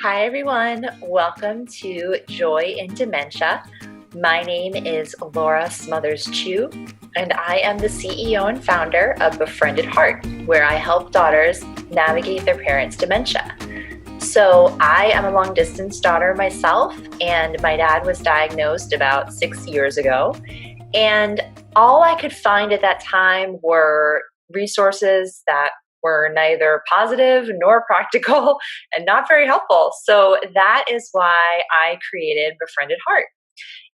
Hi, everyone. Welcome to Joy in Dementia. My name is Laura Smothers Chu, and I am the CEO and founder of Befriended Heart, where I help daughters navigate their parents' dementia. So I am a long distance daughter myself, and my dad was diagnosed about 6 years ago. And all I could find at that time were resources that were neither positive nor practical and not very helpful. So that is why I created Befriended Heart.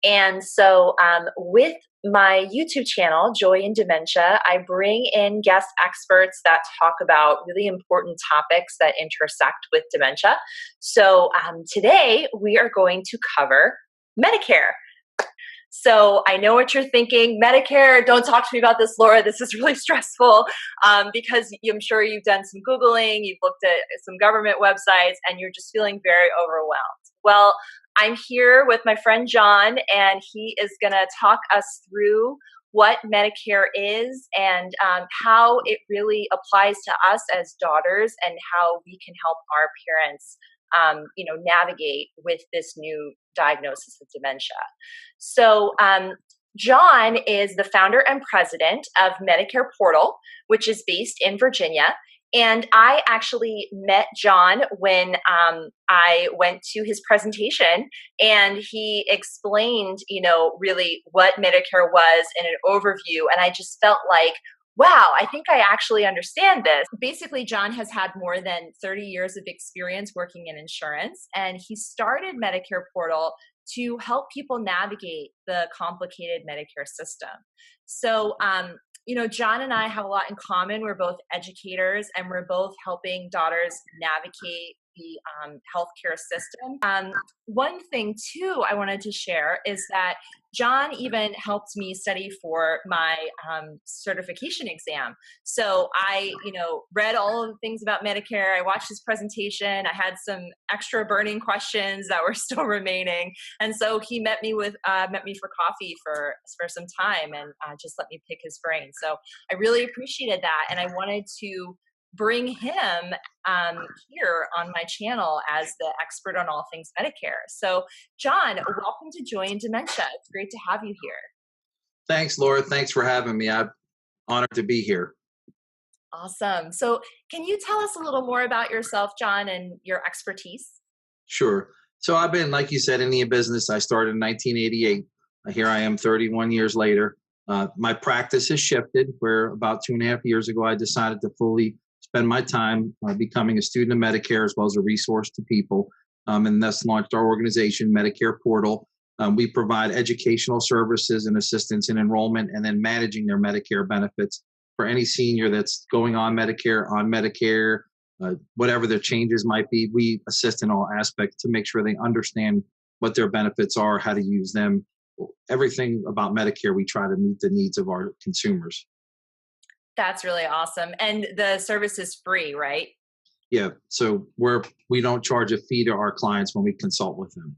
And so with my YouTube channel, Joy in Dementia, I bring in guest experts that talk about really important topics that intersect with dementia. So today we are going to cover Medicare. So I know what you're thinking. Medicare, don't talk to me about this, Laura. This is really stressful because I'm sure you've done some Googling, you've looked at some government websites, and you're just feeling very overwhelmed. Well, I'm here with my friend John, and he is going to talk us through what Medicare is and how it really applies to us as daughters and how we can help our parents navigate with this new diagnosis of dementia. So John is the founder and president of Medicare Portal, which is based in Virginia. And I actually met John when I went to his presentation, and he explained, really what Medicare was in an overview. And I just felt like, wow, I think I actually understand this. Basically, John has had more than 30 years of experience working in insurance, and he started Medicare Portal to help people navigate the complicated Medicare system. So, John and I have a lot in common. We're both educators, and we're both helping daughters navigate the healthcare system. One thing, too, I wanted to share is that John even helped me study for my certification exam. So I, read all of the things about Medicare. I watched his presentation. I had some extra burning questions that were still remaining, and so he met me for coffee for some time and just let me pick his brain. So I really appreciated that, and I wanted to bring him here on my channel as the expert on all things Medicare. So, John, welcome to Joy in Dementia. It's great to have you here. Thanks, Laura. Thanks for having me. I'm honored to be here. Awesome. So, can you tell us a little more about yourself, John, and your expertise? Sure. So I've been, like you said, in the business. I started in 1988. Here I am 31 years later. My practice has shifted, where about 2.5 years ago, I decided to fully spend my time becoming a student of Medicare as well as a resource to people, and thus launched our organization, Medicare Portal. We provide educational services and assistance in enrollment and then managing their Medicare benefits for any senior that's going on Medicare, whatever their changes might be. We assist in all aspects to make sure they understand what their benefits are, how to use them. Everything about Medicare, we try to meet the needs of our consumers. That's really awesome. And the service is free, right? Yeah. So we don't charge a fee to our clients when we consult with them.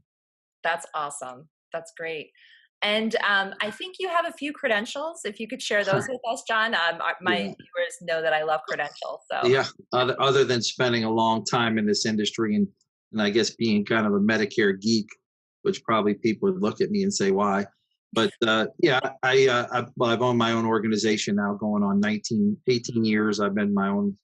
That's awesome. That's great. And I think you have a few credentials. If you could share those with us, John. My viewers know that I love credentials. So yeah, other than spending a long time in this industry and I guess being kind of a Medicare geek, which probably people would look at me and say, why? But I've owned my own organization now going on 18 years. I've been my own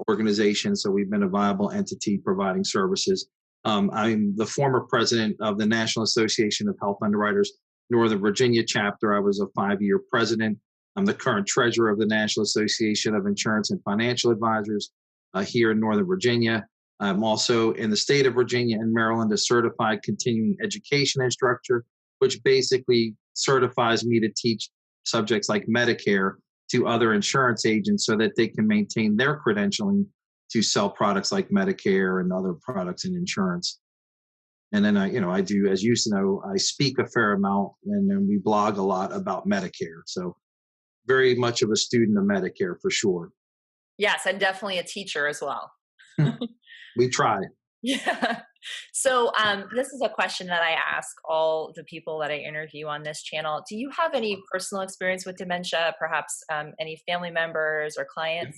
organization. So we've been a viable entity providing services. I'm the former president of the National Association of Health Underwriters, Northern Virginia chapter. I was a 5-year president. I'm the current treasurer of the National Association of Insurance and Financial Advisors here in Northern Virginia. I'm also in the state of Virginia and Maryland, a certified continuing education instructor, which basically certifies me to teach subjects like Medicare to other insurance agents so that they can maintain their credentialing to sell products like Medicare and other products in insurance. And then I do, as you know, I speak a fair amount, and then we blog a lot about Medicare. So very much of a student of Medicare for sure. Yes, and definitely a teacher as well. We try. Yeah. So this is a question that I ask all the people that I interview on this channel. Do you have any personal experience with dementia, perhaps any family members or clients?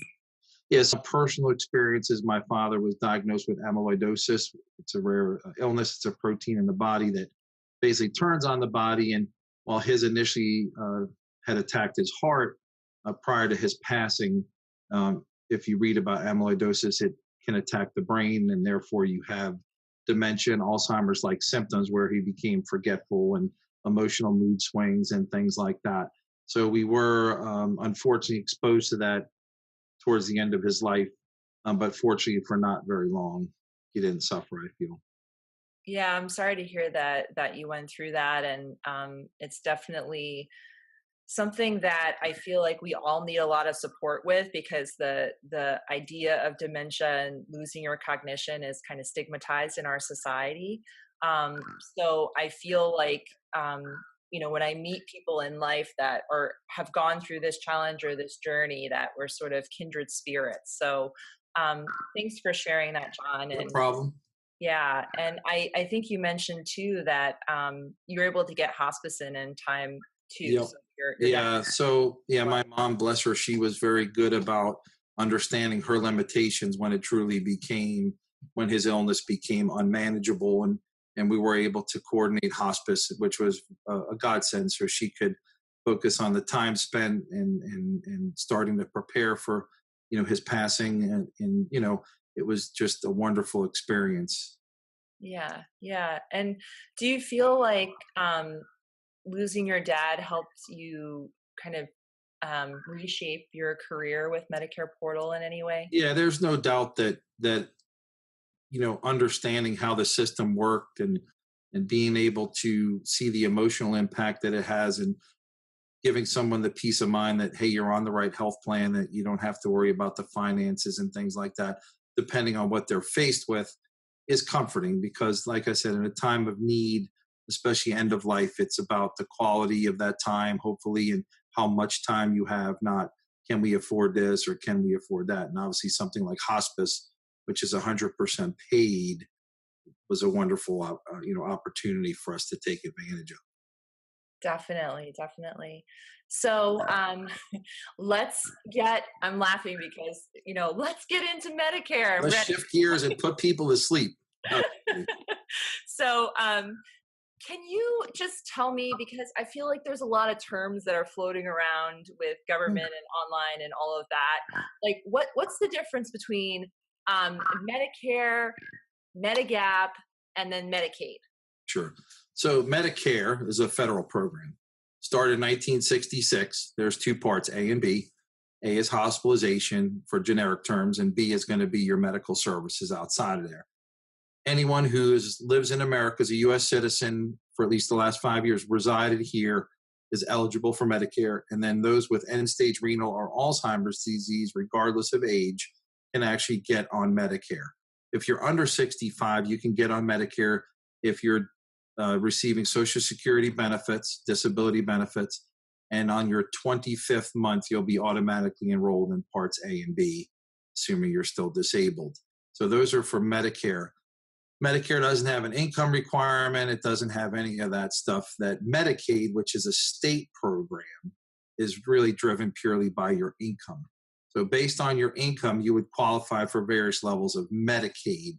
Yes, personal experiences. My father was diagnosed with amyloidosis, It's a rare illness. It's a protein in the body that basically turns on the body. And while his initially had attacked his heart prior to his passing, if you read about amyloidosis, it can attack the brain, and therefore you have dementia and Alzheimer's like symptoms where he became forgetful and emotional mood swings and things like that. So we were unfortunately exposed to that towards the end of his life, but fortunately for not very long. He didn't suffer, I feel. Yeah, I'm sorry to hear that you went through that, and it's definitely something that I feel like we all need a lot of support with, because the idea of dementia and losing your cognition is kind of stigmatized in our society. So I feel like when I meet people in life that have gone through this challenge or this journey, that we're sort of kindred spirits. So thanks for sharing that, John. No And problem. yeah, and I think you mentioned too that you were able to get hospice in time too. Yep. So you're Yeah. So, yeah, my mom, bless her, she was very good about understanding her limitations when his illness became unmanageable. And we were able to coordinate hospice, which was a godsend. So she could focus on the time spent and starting to prepare for, his passing. And it was just a wonderful experience. Yeah, yeah. And do you feel like losing your dad helped you kind of reshape your career with Medicare Portal in any way? Yeah, there's no doubt that understanding how the system worked and being able to see the emotional impact that it has, and giving someone the peace of mind that, hey, you're on the right health plan, that you don't have to worry about the finances and things like that, depending on what they're faced with, is comforting. Because like I said, in a time of need, especially end of life, it's about the quality of that time, hopefully, and how much time you have, not can we afford this or can we afford that. And obviously something like hospice, which is 100% paid, was a wonderful opportunity for us to take advantage of. Definitely, definitely. So I'm laughing because, let's get into Medicare. I'm Let's ready. shift gears and put people to sleep. So can you just tell me, because I feel like there's a lot of terms that are floating around with government and online and all of that. Like what's the difference between Medicare, Medigap, and then Medicaid? Sure. So Medicare is a federal program. Started in 1966. There's two parts, A and B. A is hospitalization for generic terms, and B is going to be your medical services outside of there. Anyone who lives in America as a U.S. citizen for at least the last 5 years, resided here, is eligible for Medicare. And then those with end-stage renal or Alzheimer's disease, regardless of age, can actually get on Medicare. If you're under 65, you can get on Medicare if you're receiving Social Security benefits, disability benefits, and on your 25th month, you'll be automatically enrolled in Parts A and B, assuming you're still disabled. So those are for Medicare. Medicare doesn't have an income requirement. It doesn't have any of that stuff. That Medicaid, which is a state program, is really driven purely by your income. So based on your income, you would qualify for various levels of Medicaid.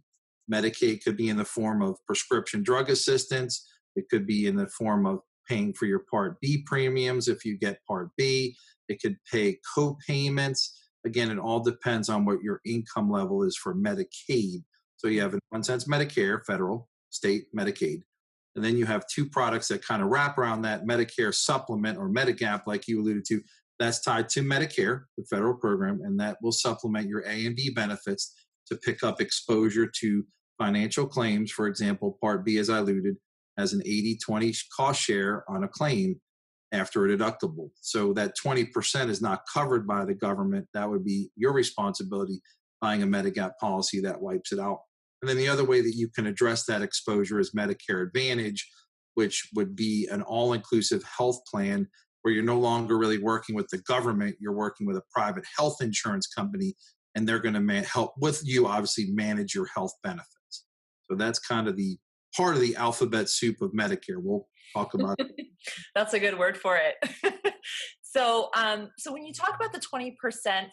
Medicaid could be in the form of prescription drug assistance. It could be in the form of paying for your Part B premiums if you get Part B. It could pay co-payments. Again, it all depends on what your income level is for Medicaid. So you have, in one sense, Medicare, federal, state, Medicaid. And then you have two products that kind of wrap around that: Medicare supplement, or Medigap, like you alluded to. That's tied to Medicare, the federal program, and that will supplement your A and B benefits to pick up exposure to financial claims. For example, Part B, as I alluded, has an 80-20 cost share on a claim after a deductible. So that 20% is not covered by the government. That would be your responsibility, buying a Medigap policy that wipes it out. And then the other way that you can address that exposure is Medicare Advantage, which would be an all-inclusive health plan where you're no longer really working with the government. You're working with a private health insurance company, and they're going to help with you, obviously, manage your health benefits. So that's kind of the part of the alphabet soup of Medicare. We'll talk about it. That's a good word for it. So when you talk about the 20%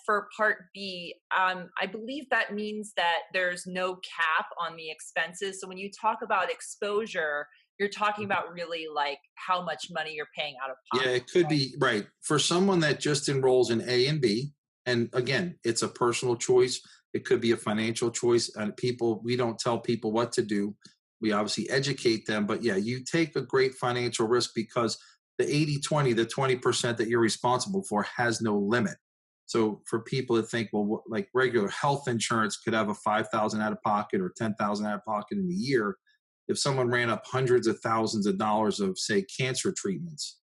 for Part B, I believe that means that there's no cap on the expenses. So when you talk about exposure, you're talking about really like how much money you're paying out of Yeah, pocket, it could right? be right for someone that just enrolls in A and B. And again, it's a personal choice. It could be a financial choice. And we don't tell people what to do. We obviously educate them. But yeah, you take a great financial risk because the 80/20, the 20% that you're responsible for has no limit. So for people that think, well, like regular health insurance could have a 5,000 out of pocket or 10,000 out of pocket in a year. If someone ran up hundreds of thousands of dollars of, say, cancer treatments,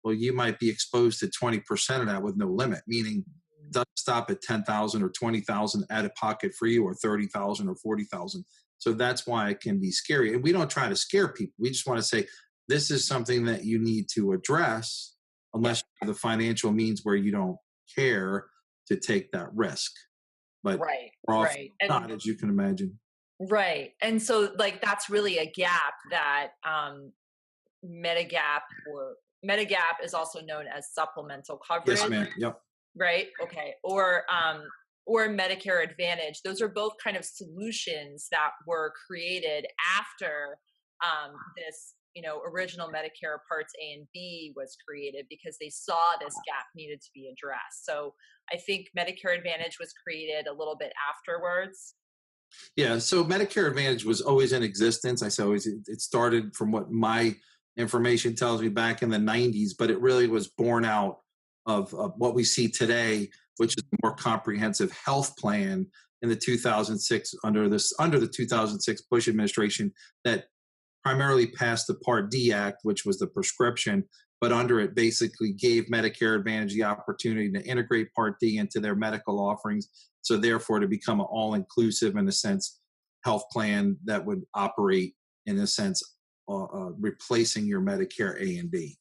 well, you might be exposed to 20% of that with no limit, meaning it doesn't stop at 10,000 or 20,000 out of pocket for you or 30,000 or 40,000. So that's why it can be scary. And we don't try to scare people. We just want to say, this is something that you need to address unless you have the financial means where you don't care to take that risk. But Right, we're often right. not, And as you can imagine. right. And so like that's really a gap that Medigap or Medigap is also known as supplemental Yes, coverage, ma'am. Yep. right? Okay. Or Medicare Advantage. Those are both kind of solutions that were created after this, original Medicare Parts A and B was created because they saw this gap needed to be addressed. So I think Medicare Advantage was created a little bit afterwards. Yeah, so Medicare Advantage was always in existence. I say always, it started from what my information tells me back in the 90s, but it really was born out of what we see today, which is a more comprehensive health plan in the 2006 under the 2006 Bush administration that primarily passed the Part D Act, which was the prescription, but under it basically gave Medicare Advantage the opportunity to integrate Part D into their medical offerings. So therefore, to become an all-inclusive, in a sense, health plan that would operate, in a sense, replacing your Medicare A and B.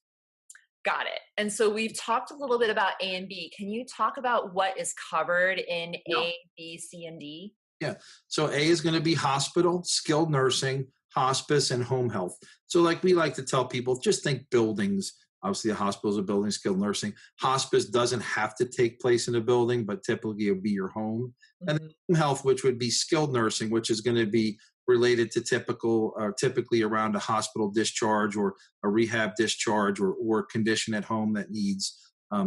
Got it. And so we've talked a little bit about A and B. Can you talk about what is covered in Yeah. A, B, C, and D? Yeah. So A is going to be hospital, skilled nursing, hospice, and home health. So like we like to tell people, just think buildings. Obviously, a hospital is a building, skilled nursing. Hospice doesn't have to take place in a building, but typically it would be your home. And then home health, which would be skilled nursing, which is going to be related to typically around a hospital discharge or a rehab discharge or condition at home that needs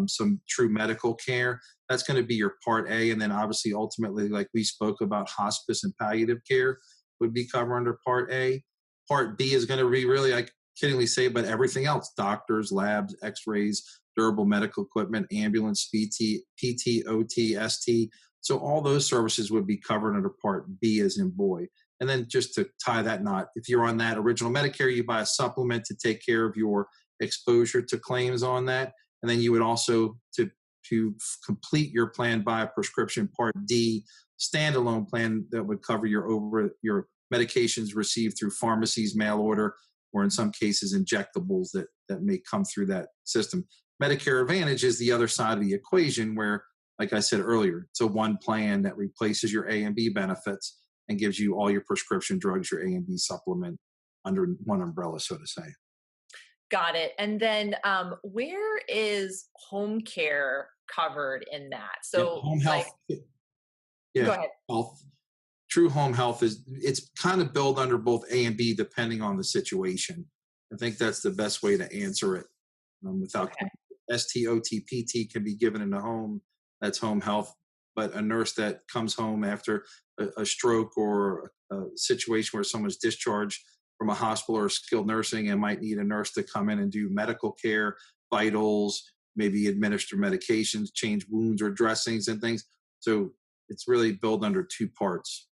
some true medical care. That's going to be your Part A. And then obviously, ultimately, like we spoke about, hospice and palliative care would be covered under Part A. Part B is going to be really, I kiddingly say, but everything else: doctors, labs, x-rays, durable medical equipment, ambulance, PT, OT, ST. So all those services would be covered under Part B as in boy. And then just to tie that knot, if you're on that original Medicare, you buy a supplement to take care of your exposure to claims on that. And then you would also, to complete your plan, buy a prescription Part D standalone plan that would cover your medications received through pharmacies, mail order, or in some cases injectables that may come through that system. Medicare Advantage is the other side of the equation where, like I said earlier, it's a one plan that replaces your A and B benefits and gives you all your prescription drugs, your A and B supplement under one umbrella, so to say. Got it. And then where is home care covered in that? Yeah, So home like, health. go Yeah, ahead. health. True home health it's kind of billed under both A and B depending on the situation. I think that's the best way to answer it without Okay. STOTPT can be given in the home. That's home health. But a nurse that comes home after a stroke or a situation where someone's discharged from a hospital or skilled nursing and might need a nurse to come in and do medical care, vitals, maybe administer medications, change wounds or dressings and things. So it's really billed under two parts.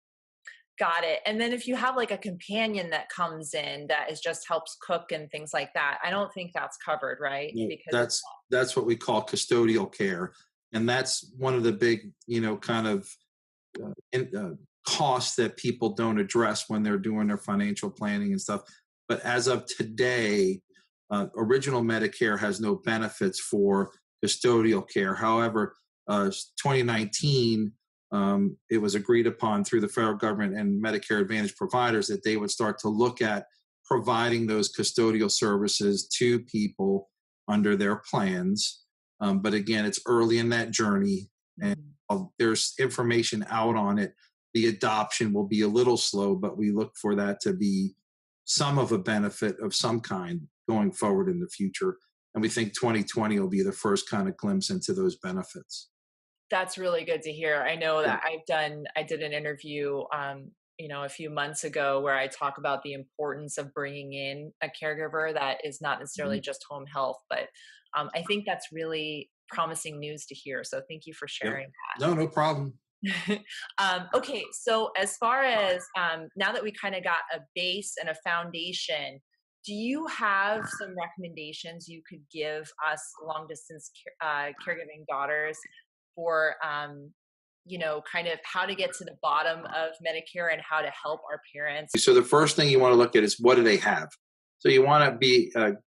Got it. And then if you have like a companion that comes in that is just helps cook and things like that, I don't think that's covered, right? No, Because that's what we call custodial care, and that's one of the big, kind of costs that people don't address when they're doing their financial planning and stuff. But as of today, original Medicare has no benefits for custodial care. However, 2019, it was agreed upon through the federal government and Medicare Advantage providers that they would start to look at providing those custodial services to people under their plans. But again, it's early in that journey, and there's information out on it. The adoption will be a little slow, but we look for that to be some of a benefit of some kind going forward in the future. And we think 2020 will be the first kind of glimpse into those benefits. That's really good to hear. I know Yeah. that I did an interview, a few months ago where I talk about the importance of bringing in a caregiver that is not necessarily Mhm. just home health, but I think that's really promising news to hear. So thank you for Yep. sharing No, no problem. that. Okay, so as far as now that we kind of got a base and a foundation, do you have some recommendations you could give us long distance caregiving daughters for kind of how to get to the bottom of Medicare and how to help our parents? So the first thing you want to look at is what do they have? So you want to be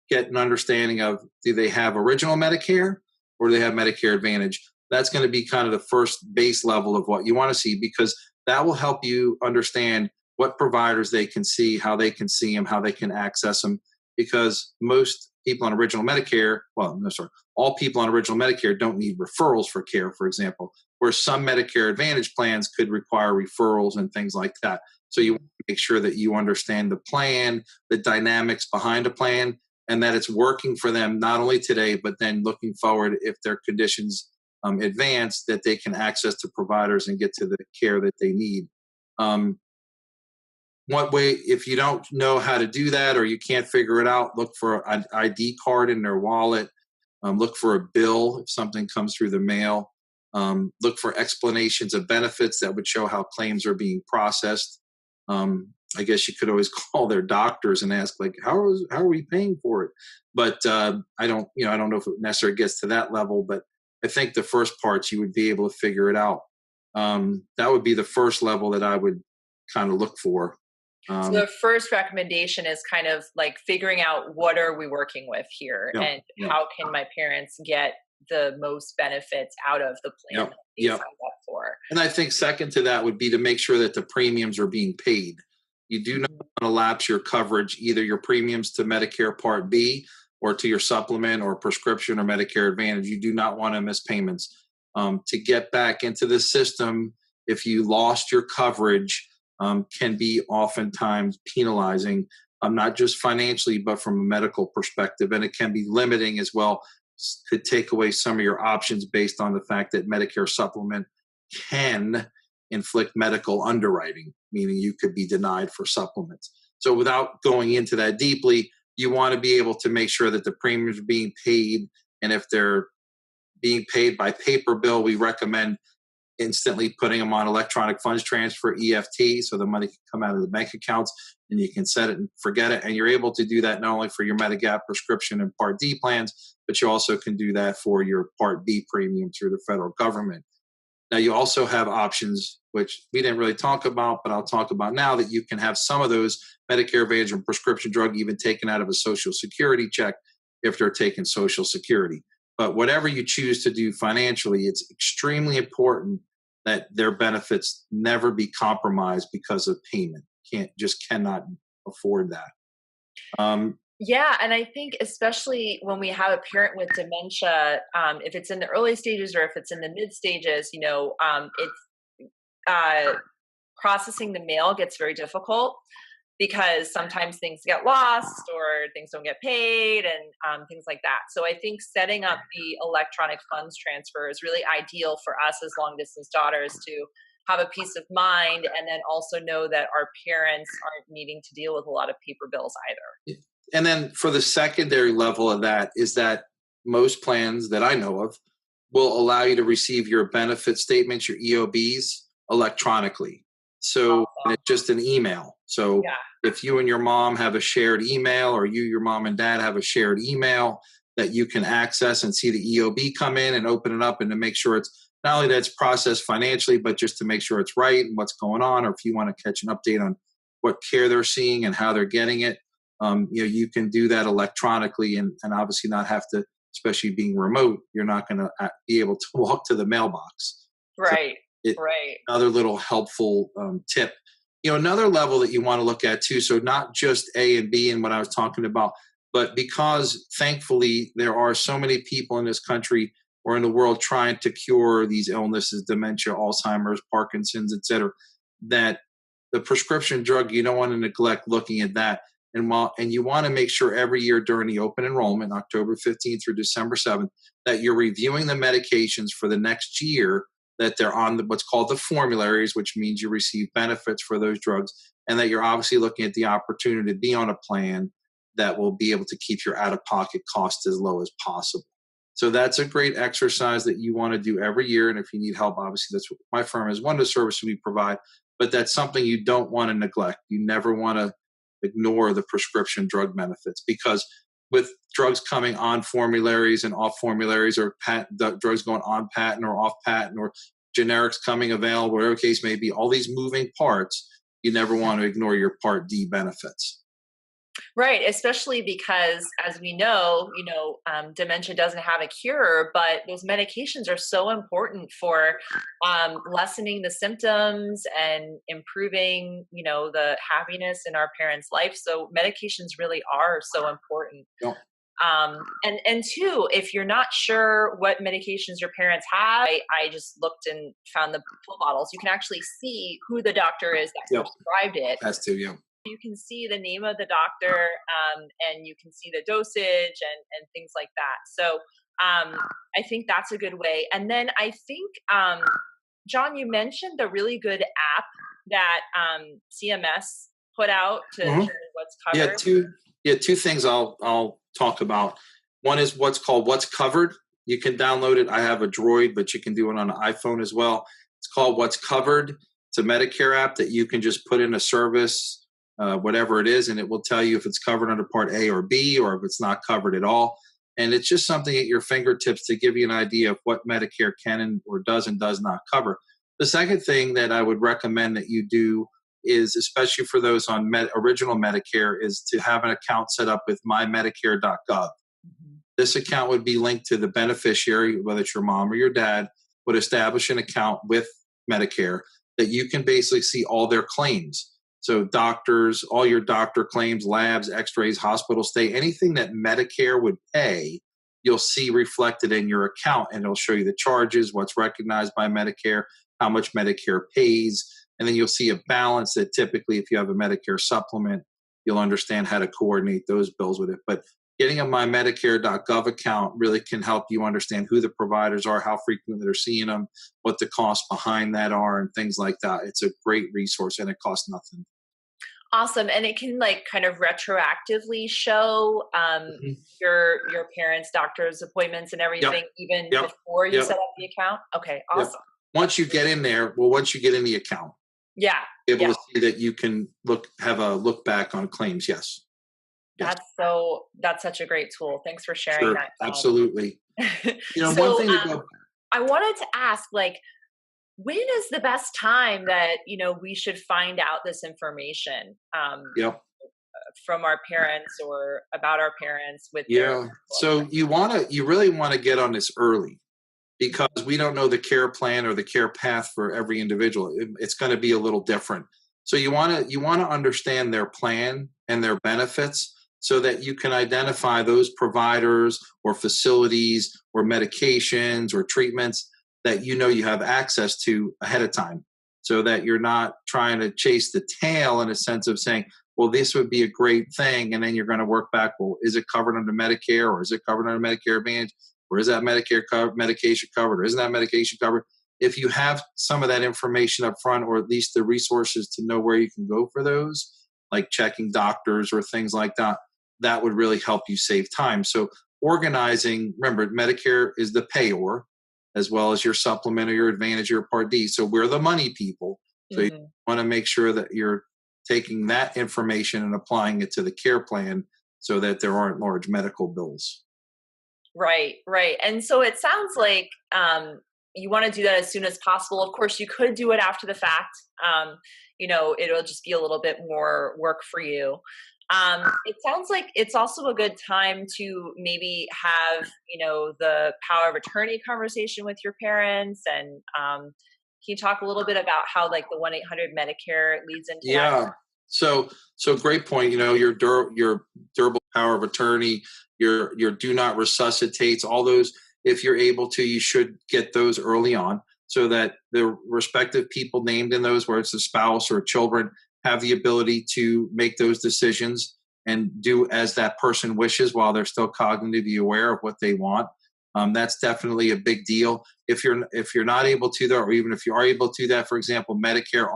get an understanding of, do they have original Medicare or do they have Medicare Advantage? That's going to be kind of the first base level of what you want to see, because that will help you understand what providers they can see, how they can see them, how they can access them. Because most people on original Medicare, well, no, sorry, all people on original Medicare don't need referrals for care, for example, where some Medicare Advantage plans could require referrals and things like that. So you want to make sure that you understand the plan, the dynamics behind a plan, and that it's working for them not only today, but then looking forward, if their conditions advance, that they can access to providers and get to the care that they need. Um, what way, if you don't know how to do that or you can't figure it out, look for an ID card in their wallet. Look for a bill if something comes through the mail. Look for explanations of benefits that would show how claims are being processed. I guess you could always call their doctors and ask, like, how are we paying for it? But I don't know if it necessarily gets to that level. But I think the first parts you would be able to figure it out. That would be the first level that I would kind of look for. So the first recommendation is kind of like figuring out what are we working with here, Yep, and yep. how can my parents get the most benefits out of the plan Yep, that they yep. signed up for. And I think second to that would be to make sure that the premiums are being paid. You do not want to lapse your coverage, either your premiums to Medicare Part B or to your supplement or prescription or Medicare Advantage. You do not want to miss payments. To get back into the system, if you lost your coverage, can be oftentimes penalizing, not just financially, but from a medical perspective. And it can be limiting as well. Could take away some of your options based on the fact that Medicare supplement can inflict medical underwriting, meaning you could be denied for supplements. So without going into that deeply, you want to be able to make sure that the premiums are being paid. And if they're being paid by paper bill, we recommend instantly putting them on electronic funds transfer, EFT, so the money can come out of the bank accounts and you can set it and forget it. And you're able to do that not only for your Medigap prescription and Part D plans, but you also can do that for your Part B premium through the federal government. Now, you also have options, which we didn't really talk about, but I'll talk about now, that you can have some of those Medicare Advantage and prescription drug even taken out of a Social Security check if they're taking Social Security. But whatever you choose to do financially, it's extremely important that their benefits never be compromised because of payment. Cannot afford that. Yeah, and I think especially when we have a parent with dementia, if it's in the early stages or if it's in the mid stages, it's processing the mail gets very difficult, because sometimes things get lost or things don't get paid and things like that. So I think setting up the electronic funds transfer is really ideal for us as long distance daughters to have a peace of mind, and then also know that our parents aren't needing to deal with a lot of paper bills either. And then for the secondary level of that is that most plans that I know of will allow you to receive your benefit statements, your EOBs, electronically. So it's just an email. So if you and your mom have a shared email, or your mom and dad have a shared email that you can access and see the EOB come in and open it up, and to make sure it's not only that it's processed financially, but just to make sure it's right and what's going on, or if you want to catch an update on what care they're seeing and how they're getting it, you can do that electronically, and obviously not have to, especially being remote, you're not going to be able to walk to the mailbox. Right. So right. Another little helpful tip. Another level that you want to look at too, so not just A and B and what I was talking about, but because thankfully there are so many people in this country or in the world trying to cure these illnesses, dementia, Alzheimer's, Parkinson's, et cetera, that the prescription drug, you don't want to neglect looking at that. And you want to make sure every year during the open enrollment, October 15th through December 7th, that you're reviewing the medications for the next year, that they're on what's called the formularies, which means you receive benefits for those drugs, and that you're obviously looking at the opportunity to be on a plan that will be able to keep your out-of-pocket costs as low as possible. So that's a great exercise that you want to do every year. And if you need help, obviously that's what my firm is, one of the services we provide, but that's something you don't want to neglect. You never want to ignore the prescription drug benefits, because with drugs coming on formularies and off formularies, or drugs going on patent or off patent, or generics coming available, whatever the case may be, all these moving parts, you never want to ignore your Part D benefits. Right, especially because, as we know, dementia doesn't have a cure, but those medications are so important for lessening the symptoms and improving, the happiness in our parents' life. So medications really are so important. Yep. And two, if you're not sure what medications your parents have, I just looked and found the pill bottles. You can actually see who the doctor is that prescribed it. Has to, yeah. You can see the name of the doctor, and you can see the dosage and things like that. So I think that's a good way. And then I think, John, you mentioned the really good app that CMS put out to show what's covered. Two things I'll talk about. One is what's called What's Covered. You can download it. I have a Droid, but you can do it on an iPhone as well. It's called What's Covered. It's a Medicare app that you can just put in a service, whatever it is, and it will tell you if it's covered under Part A or B, or if it's not covered at all. And it's just something at your fingertips to give you an idea of what Medicare can or does and does not cover. The second thing that I would recommend that you do is, especially for those on original Medicare, is to have an account set up with mymedicare.gov. Mm-hmm. This account would be linked to the beneficiary, whether it's your mom or your dad, would establish an account with Medicare that you can basically see all their claims. So doctors, all your doctor claims, labs, x-rays, hospital stay, anything that Medicare would pay, you'll see reflected in your account, and it'll show you the charges, what's recognized by Medicare, how much Medicare pays, and then you'll see a balance that typically, if you have a Medicare supplement, you'll understand how to coordinate those bills with it. But getting a mymedicare.gov account really can help you understand who the providers are, how frequently they're seeing them, what the costs behind that are, and things like that. It's a great resource, and it costs nothing. Awesome. And it can kind of retroactively show your parents' doctor's appointments and everything, even before you set up the account. Okay, awesome. Once you get in there, once you get in the account, able to see that you can have a look back on claims. Yes. That's such a great tool. Thanks for sharing that. Absolutely. So, one thing to go. I wanted to ask, when is the best time that, we should find out this information from our parents or about our parents with So you really want to get on this early, because we don't know the care plan or the care path for every individual. It's going to be a little different. So you want to understand their plan and their benefits, so that you can identify those providers or facilities or medications or treatments that you have access to ahead of time, so that you're not trying to chase the tail in a sense of saying, well, this would be a great thing, and then you're going to work back, well, is it covered under Medicare, or is it covered under Medicare Advantage, or is that medication covered, or isn't that medication covered? If you have some of that information up front, or at least the resources to know where you can go for those, like checking doctors or things like that, that would really help you save time. So organizing, remember, Medicare is the payor, as well as your supplement or your Advantage or your Part D. So we're the money people. So you want to make sure that you're taking that information and applying it to the care plan, so that there aren't large medical bills. Right. And so it sounds like you want to do that as soon as possible. Of course, you could do it after the fact. It'll just be a little bit more work for you. It sounds like it's also a good time to maybe have, the power of attorney conversation with your parents. And can you talk a little bit about how the 1-800-Medicare leads into that? So great point. Your durable power of attorney, your do not resuscitates, all those. if you're able to, you should get those early on so that the respective people named in those, whether it's a spouse or children, have the ability to make those decisions and do as that person wishes while they're still cognitively aware of what they want. That's definitely a big deal. If you're not able to that, or even if you are able to that, for example, Medicare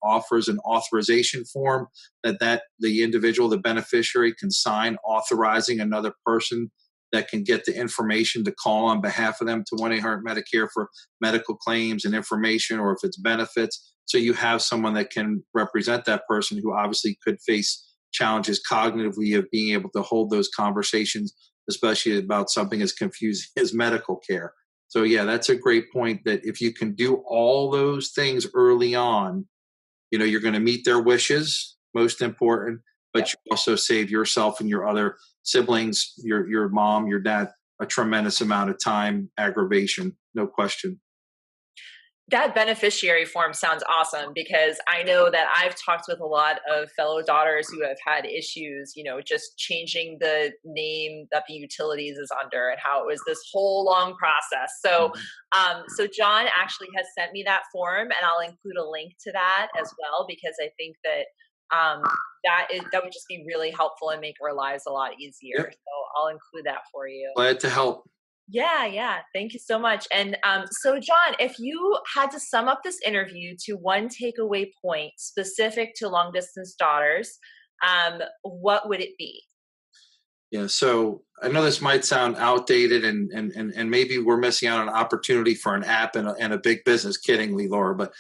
offers an authorization form that the individual, the beneficiary, can sign authorizing another person that can get the information to call on behalf of them to 1-800-Medicare for medical claims and information, or if it's benefits. So you have someone that can represent that person who obviously could face challenges cognitively of being able to hold those conversations, especially about something as confusing as medical care. So yeah, that's a great point, that if you can do all those things early on, you're going to meet their wishes, most important, but you also save yourself and your other siblings, your mom, your dad, a tremendous amount of time, aggravation, no question. That beneficiary form sounds awesome, because I know that I've talked with a lot of fellow daughters who have had issues, just changing the name that the utilities is under, and how it was this whole long process. So, so John actually has sent me that form, and I'll include a link to that as well, because I think that that would just be really helpful and make our lives a lot easier. Yep. So I'll include that for you. Glad to help. Yeah. Thank you so much. And so, John, if you had to sum up this interview to one takeaway point specific to long distance daughters, what would it be? Yeah, so I know this might sound outdated, and maybe we're missing out on an opportunity for an app and a big business, kiddingly, Laura, but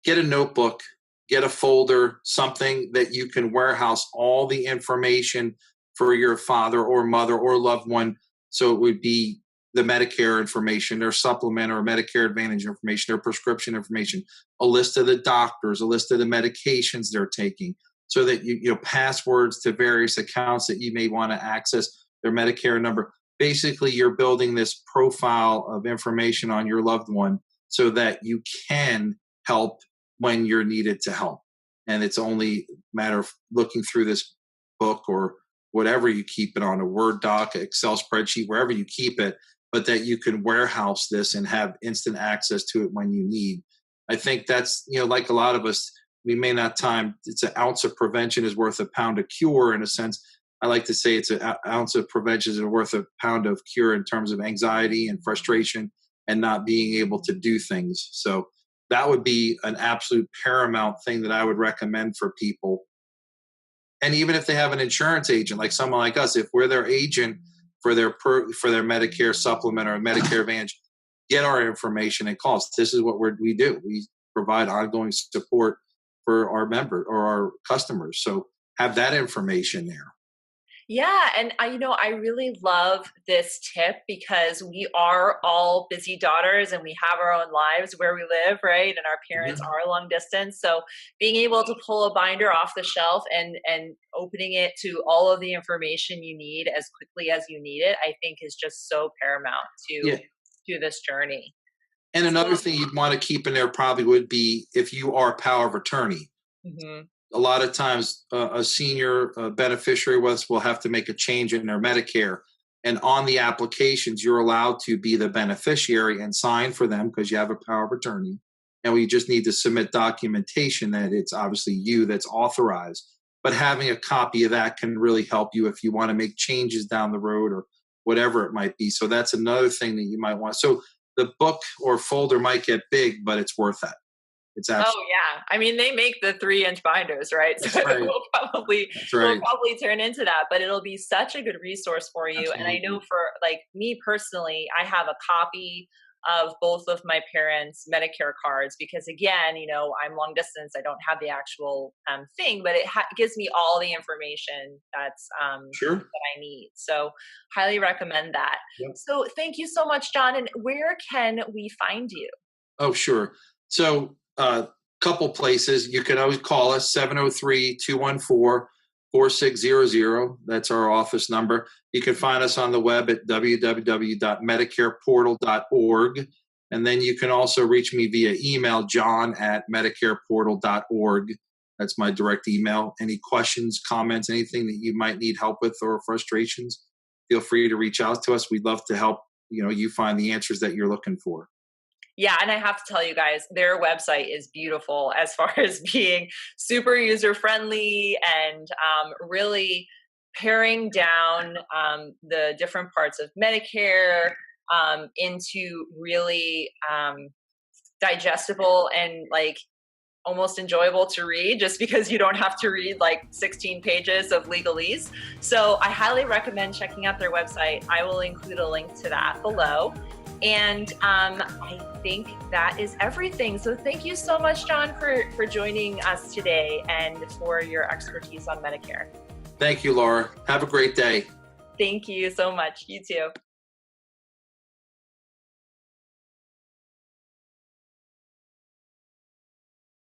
get a notebook, get a folder, something that you can warehouse all the information for your father or mother or loved one. So it would be the Medicare information, their supplement or Medicare Advantage information, their prescription information, a list of the doctors, a list of the medications they're taking, so that you passwords to various accounts that you may want to access, their Medicare number. Basically, you're building this profile of information on your loved one so that you can help when you're needed to help. And it's only a matter of looking through this book or whatever you keep it on, a Word doc, Excel spreadsheet, wherever you keep it, but that you can warehouse this and have instant access to it when you need. I think that's, like a lot of us, we may not time, it's an ounce of prevention is worth a pound of cure, in a sense. I like to say it's an ounce of prevention is worth a pound of cure in terms of anxiety and frustration and not being able to do things. So that would be an absolute paramount thing that I would recommend for people. And even if they have an insurance agent, like someone like us, if we're their agent for their Medicare supplement or Medicare Advantage, get our information and call us. This is what we do. We provide ongoing support for our members or our customers. So have that information there. Yeah. And I really love this tip, because we are all busy daughters and we have our own lives where we live, right? And our parents are long distance. So being able to pull a binder off the shelf and opening it to all of the information you need as quickly as you need it, I think is just so paramount to this journey. And another thing you'd want to keep in there probably would be if you are power of attorney. Mm-hmm. A lot of times a senior beneficiary with us will have to make a change in their Medicare. And on the applications, you're allowed to be the beneficiary and sign for them because you have a power of attorney. And we just need to submit documentation that it's obviously you that's authorized. But having a copy of that can really help you if you want to make changes down the road or whatever it might be. So that's another thing that you might want. So the book or folder might get big, but it's worth that. It's absolutely. Oh yeah, I mean they make the 3-inch binders, right? That's So right. we'll probably turn into that, but it'll be such a good resource for you. Absolutely. And I know for like me personally, I have a copy of both of my parents' Medicare cards because again, I'm long distance. I don't have the actual thing, but it gives me all the information that's that I need. So highly recommend that. Yep. So thank you so much, John. And where can we find you? Oh, sure. So couple places. You can always call us, 703-214-4600. That's our office number. You can find us on the web at www.medicareportal.org. And then you can also reach me via email, john@medicareportal.org. That's my direct email. Any questions, comments, anything that you might need help with or frustrations, feel free to reach out to us. We'd love to help you find the answers that you're looking for. Yeah, and I have to tell you guys, their website is beautiful as far as being super user friendly and really paring down the different parts of Medicare into really digestible and like almost enjoyable to read, just because you don't have to read like 16 pages of legalese. So I highly recommend checking out their website. I will include a link to that below. And I think that is everything. So thank you so much, John, for joining us today and for your expertise on Medicare. Thank you, Laura. Have a great day. Thank you so much. You too.